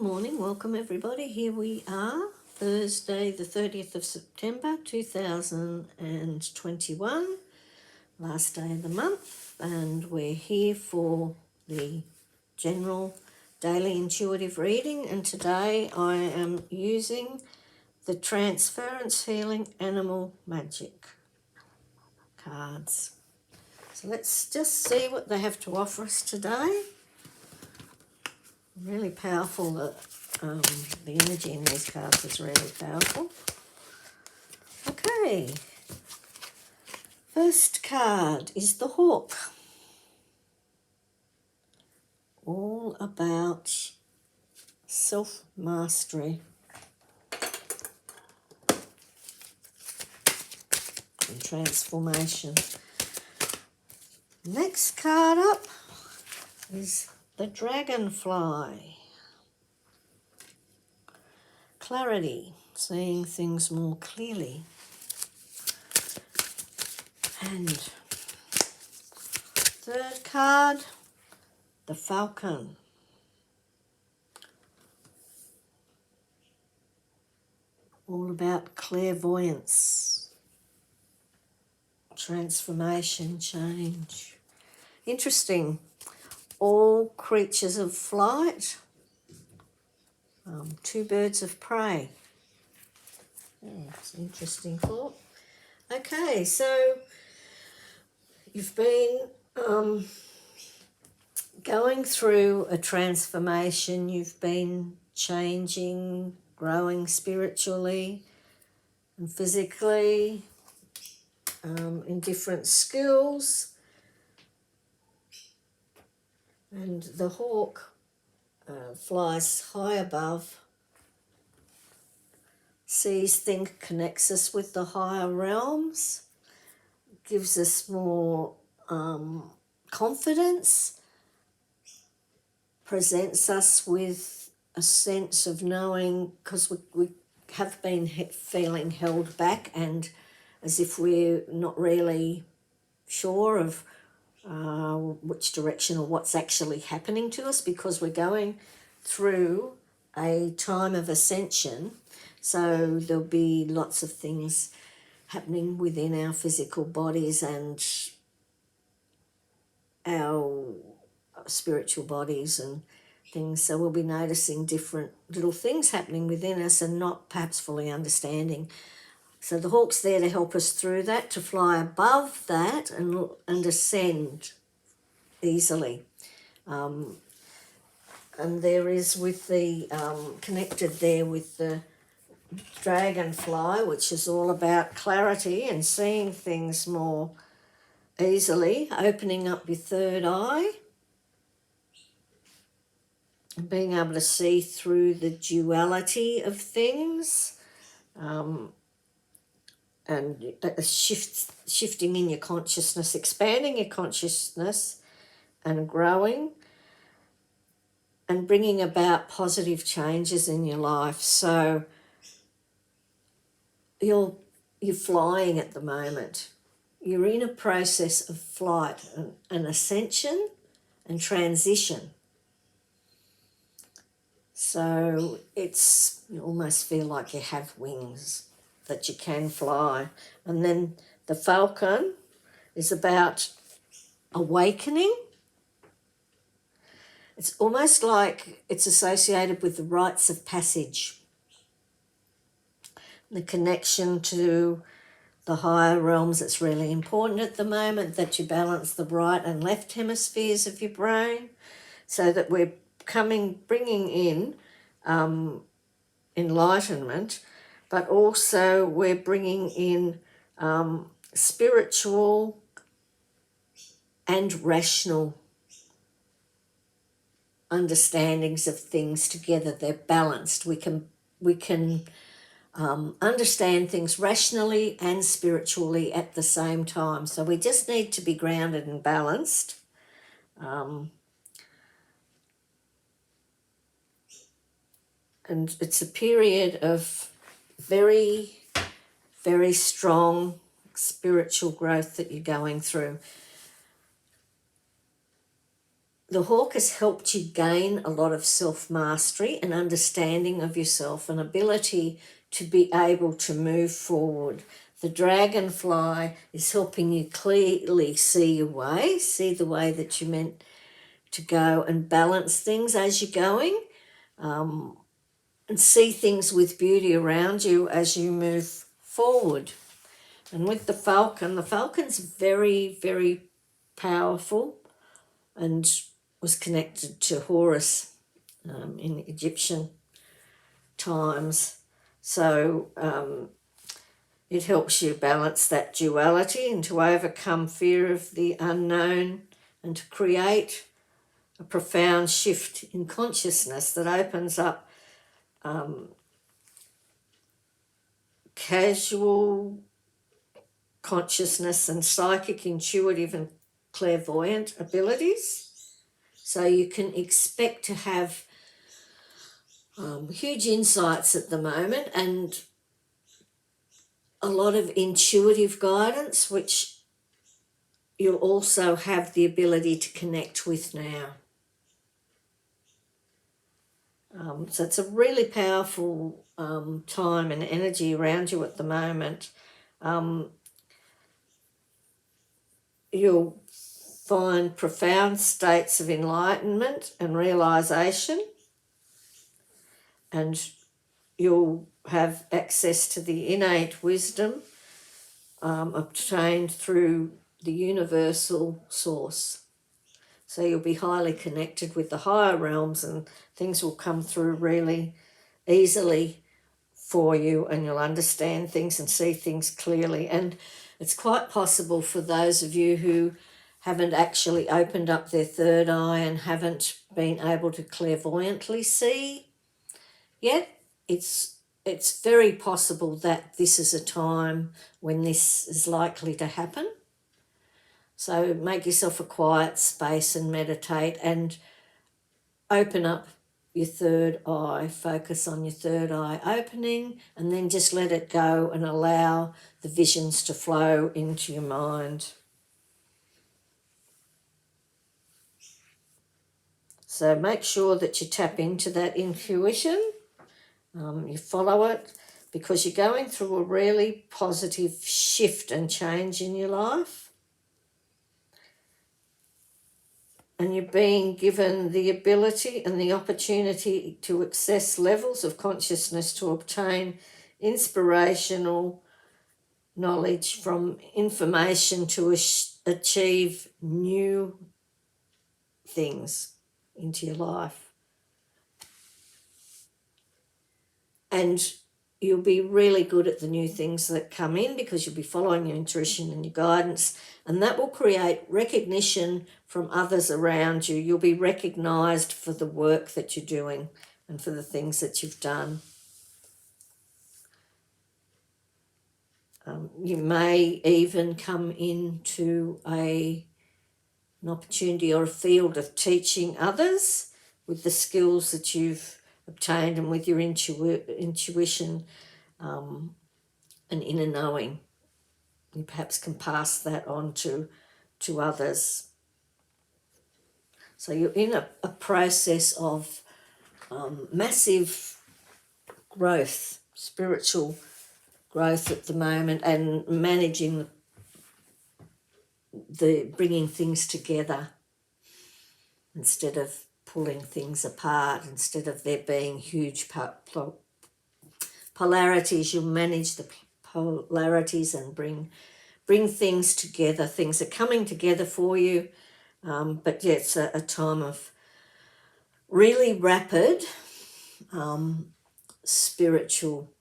morning, welcome everybody. Here we are, Thursday the 30th of September 2021, last day of the month, and we're here for the general daily intuitive reading, and today I am using the Transference Healing Animal Magic cards. So let's just see what they have to offer us today. Really powerful. The energy in these cards is really powerful. Okay. First card is the Hawk. All about self-mastery and transformation. Next card up is the Dragonfly. Clarity, seeing things more clearly. And third card, the Falcon. All about clairvoyance, transformation, change. Interesting. All creatures of flight, two birds of prey. It's an interesting thought. Okay, so you've been going through a transformation. You've been changing, growing spiritually and physically, in different skills. And the hawk flies high above, sees things, connects us with the higher realms, gives us more confidence, presents us with a sense of knowing, because we have been feeling held back and as if we're not really sure of which direction or what's actually happening to us, because we're going through a time of ascension. So there'll be lots of things happening within our physical bodies and our spiritual bodies and things. So we'll be noticing different little things happening within us and not perhaps fully understanding. So the hawk's there to help us through that, to fly above that and ascend easily. And there is with the connected there with the dragonfly, which is all about clarity and seeing things more easily, opening up your third eye and being able to see through the duality of things. And shifting in your consciousness, expanding your consciousness and growing and bringing about positive changes in your life. So you're flying at the moment. You're in a process of flight, an ascension and transition. So you almost feel like you have wings, that you can fly. And then the falcon is about awakening. It's almost like it's associated with the rites of passage, the connection to the higher realms. It's really important at the moment that you balance the right and left hemispheres of your brain, so that we're bringing in enlightenment, but also we're bringing in spiritual and rational understandings of things together. They're balanced. We can understand things rationally and spiritually at the same time. So we just need to be grounded and balanced. And it's a period of very, very strong spiritual growth that you're going through. the hawk has helped you gain a lot of self-mastery and understanding of yourself and ability to be able to move forward. The dragonfly is helping you clearly see your way, see the way that you're meant to go and balance things as you're going, and see things with beauty around you as you move forward. And with the falcon's very, very powerful and was connected to Horus in Egyptian times. So it helps you balance that duality and to overcome fear of the unknown and to create a profound shift in consciousness that opens up casual consciousness and psychic, intuitive and clairvoyant abilities. So you can expect to have huge insights at the moment and a lot of intuitive guidance, which you'll also have the ability to connect with now. So it's a really powerful time and energy around you at the moment. You'll find profound states of enlightenment and realization, and you'll have access to the innate wisdom obtained through the universal source. So you'll be highly connected with the higher realms and things will come through really easily for you and you'll understand things and see things clearly. And it's quite possible for those of you who haven't actually opened up their third eye and haven't been able to clairvoyantly see yet, it's very possible that this is a time when this is likely to happen. So make yourself a quiet space and meditate and open up your third eye, focus on your third eye opening, and then just let it go and allow the visions to flow into your mind. So make sure that you tap into that intuition, you follow it, because you're going through a really positive shift and change in your life. And you're being given the ability and the opportunity to access levels of consciousness to obtain inspirational knowledge from information to achieve new things into your life. And you'll be really good at the new things that come in because you'll be following your intuition and your guidance, and that will create recognition from others around you. You'll be recognised for the work that you're doing and for the things that you've done. You may even come into an opportunity or a field of teaching others with the skills that you've obtained and with your intuition and inner knowing. You perhaps can pass that on to others. So you're in a process of massive growth, spiritual growth at the moment, and managing the bringing things together instead of pulling things apart, instead of there being huge polarities. You'll manage the polarities and bring things together. Things are coming together for you, but yeah, it's a time of really rapid spiritual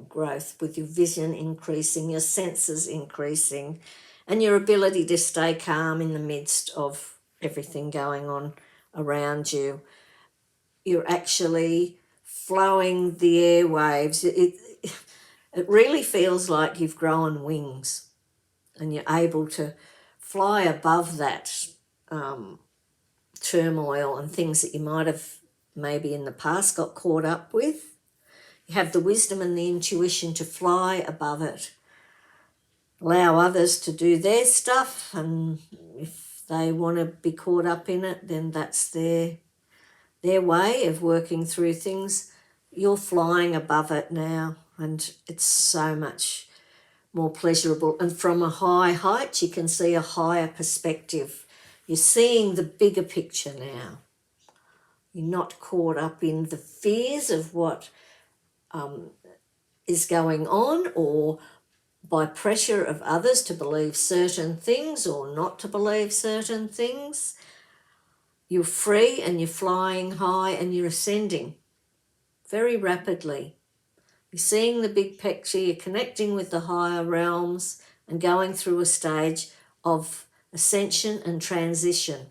growth, with your vision increasing, your senses increasing, and your ability to stay calm in the midst of everything going on around you. You're actually flowing the airwaves. It really feels like you've grown wings and you're able to fly above that turmoil and things that you might have maybe in the past got caught up with. You have the wisdom and the intuition to fly above it. Allow others to do their stuff, and if they want to be caught up in it, then that's their way of working through things. You're flying above it now, and it's so much more pleasurable. And from a high height, you can see a higher perspective. You're seeing the bigger picture now. You're not caught up in the fears of what is going on, or by pressure of others to believe certain things or not to believe certain things. You're free and you're flying high and you're ascending very rapidly. You're seeing the big picture, you're connecting with the higher realms and going through a stage of ascension and transition.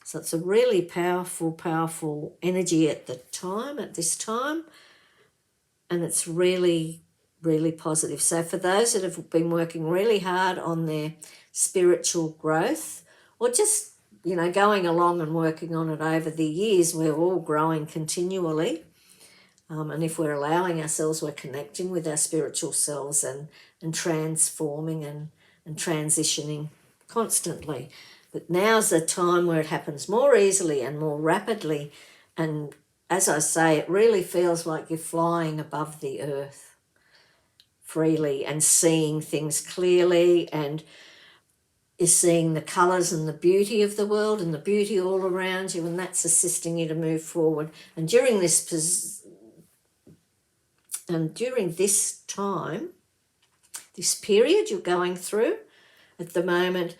So it's a really powerful, powerful energy at this time, and it's really, really positive. So for those that have been working really hard on their spiritual growth, or just, going along and working on it over the years, we're all growing continually. And if we're allowing ourselves, we're connecting with our spiritual selves and transforming and transitioning constantly. But now's the time where it happens more easily and more rapidly. And as I say, it really feels like you're flying above the earth freely and seeing things clearly, and you're seeing the colours and the beauty of the world and the beauty all around you, and that's assisting you to move forward. And during this time, this period you're going through at the moment,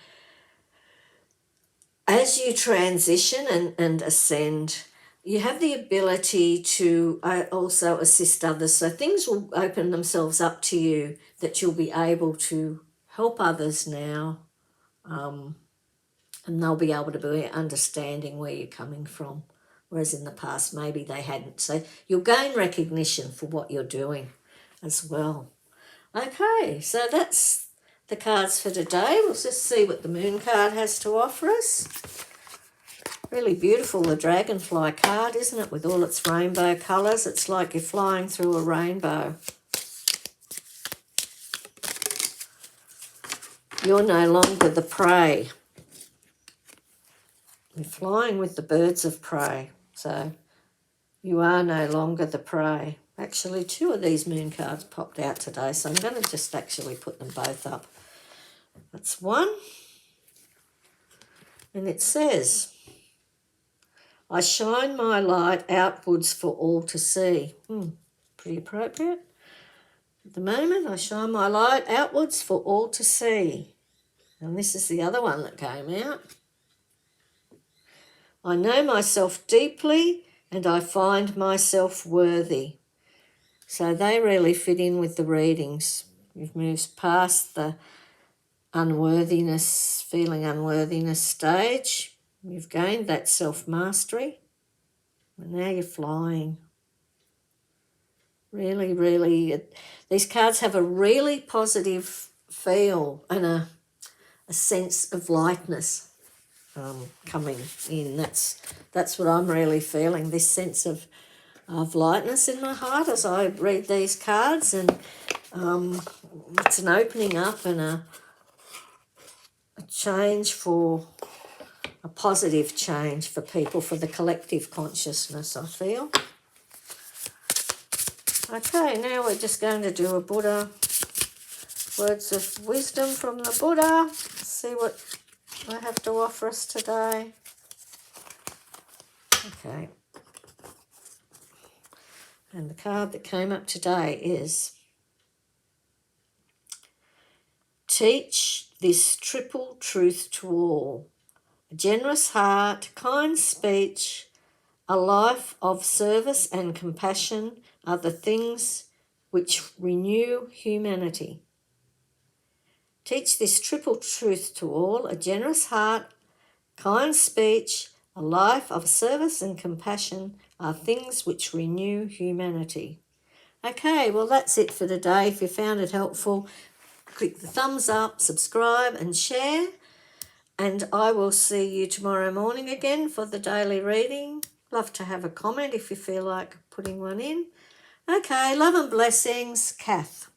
as you transition and ascend, you have the ability to also assist others. So things will open themselves up to you that you'll be able to help others now, and they'll be able to be understanding where you're coming from, whereas in the past maybe they hadn't. So you'll gain recognition for what you're doing as well. Okay, so that's the cards for today. We'll just see what the moon card has to offer us. Really beautiful, the dragonfly card, isn't it? With all its rainbow colours. It's like you're flying through a rainbow. You're no longer the prey. You're flying with the birds of prey. So you are no longer the prey. Actually, 2 of these moon cards popped out today, so I'm going to just actually put them both up. That's one. And it says, I shine my light outwards for all to see. Pretty appropriate. At the moment, I shine my light outwards for all to see. And this is the other one that came out. I know myself deeply and I find myself worthy. So they really fit in with the readings. You've moved past the feeling unworthiness stage. You've gained that self-mastery. And now you're flying. Really, really, these cards have a really positive feel and a sense of lightness coming in. That's what I'm really feeling, this sense of lightness in my heart as I read these cards, and it's an opening up and a change, for a positive change for people, for the collective consciousness, I feel. Okay, now we're just going to do a Buddha, words of wisdom from the Buddha. Let's see what I have to offer us today. Okay. And the card that came up today is, teach this triple truth to all. A generous heart, kind speech, a life of service and compassion are the things which renew humanity. Teach this triple truth to all. A generous heart, kind speech, a life of service and compassion are things which renew humanity. Okay, well that's it for today. If you found it helpful, click the thumbs up, subscribe and share. And I will see you tomorrow morning again for the daily reading. Love to have a comment if you feel like putting one in. Okay, love and blessings, Kath.